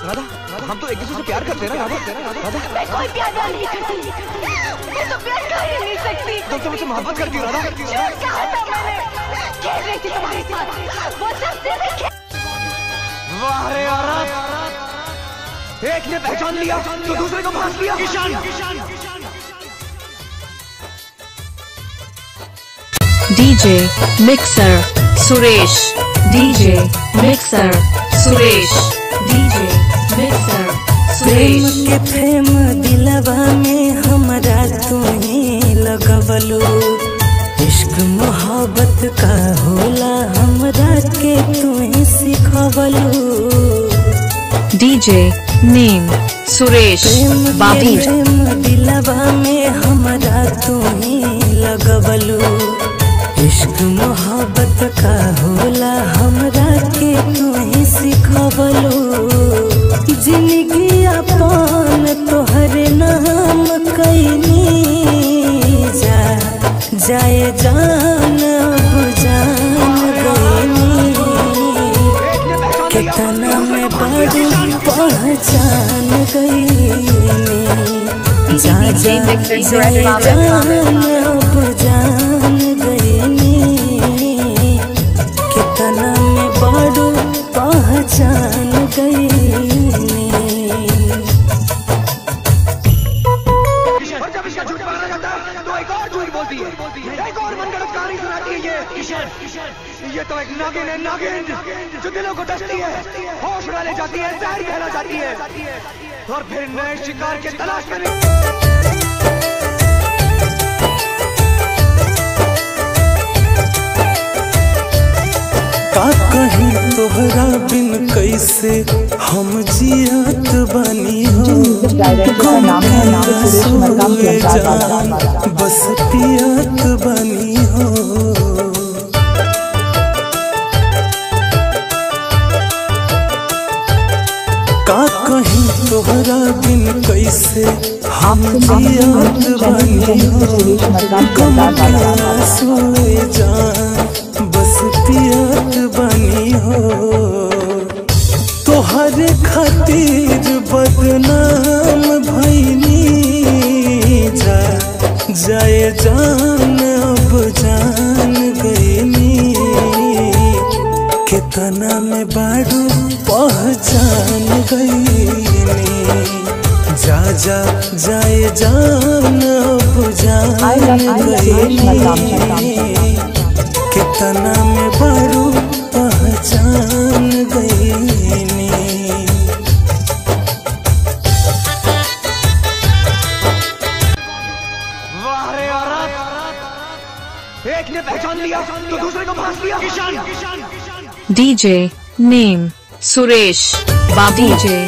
राधा, हम तो एक दूसरे से प्यार करते हैं ना राधा। मैं कोई प्यार नहीं करती, मैं तो प्यार कर ही नहीं सकती। तुम तो मुझसे मोहब्बत करती हो राधा। झूठ कहा था मैंने, खेल रही थी तुम्हारे साथ, वो सब सिर्फ। वाह रे औरत, एक ने पहचान लिया तो दूसरे को फांस लिया। Kishan DJ mixer Suresh, DJ mixer Suresh, DJ mixer Suresh. प्रेम के प्रेम दिलवा में हमरा तुम्हें लगवलो, इश्क मोहब्बत का होला हमरा के तुम्हें सिखवलो। DJ name Suresh Babu. प्रेम दिलवा में हमरा तुम्हें लगवलो, इश्क मोहब्बत का होला हमरा के तुम्हें सिखवलो। जिंदगी अपन तोहरे नाम कैनी, जाए जान अब जान गईनी। कितना मैं बड़ी पहचान गईनी, जाए जान अब जान गईनी। कितना मैं बड़ी पहचान गईनी। जब इसका झूठ पकड़ा जाता है तो एक और झूठ बोलती है, एक और मनगढ़ंत कहानी सुनाती है। ये तो एक नागिन है, नागिन जो दिलों को डसती है, होश उड़ा ले जाती है, जहर फैला जाती है और फिर नए शिकार के तलाश में। का कहीं तोहरा बिन कैसे हम जियत बनी हो, जान बस पियत बनी हो। का कहीं तोहरा बिन कैसे हम जियत बनी हो, सोए जान बस पियत बनी हो। तोहर खातिर बदनाम भईनी, जाए जान अब जान गईनी। कितना में बारू पहचान गईनी, जाए जान अब जान गईनी। कितना में बारू पहचान गईनी। वाह रे औरत, एक ने पहचान लिया तो दूसरे को फांस लिया। DJ name Suresh Babu,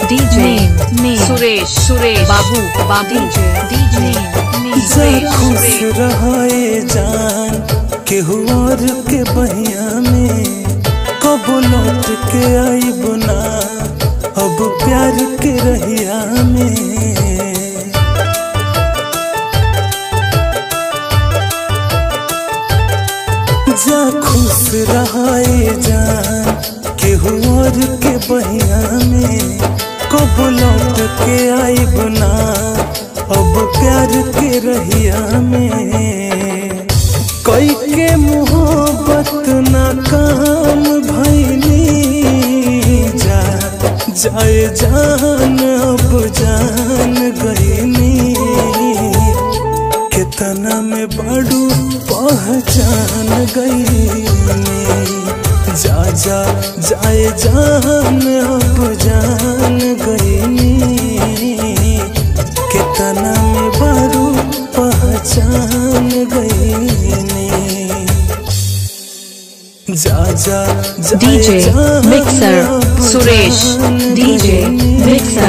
DJ name Suresh Babu, DJ name खुश रहे जान केहू और के बहिया में, कब लौट के आई बुना अब प्यार के रहिया में। जा खुश रहे जान केहू और के बहिया में, कब लौट के आई बुना अब प्यार के रहिया में। कोई के मोहब्बत नाकाम भईनी, जाए जान अब जान गईनी। कितना में बड़ू पहचान गईनी, जाए जान अब जान गईनी। कितना में बड़ू पहचान गईनी। DJ mixer Suresh, DJ mixer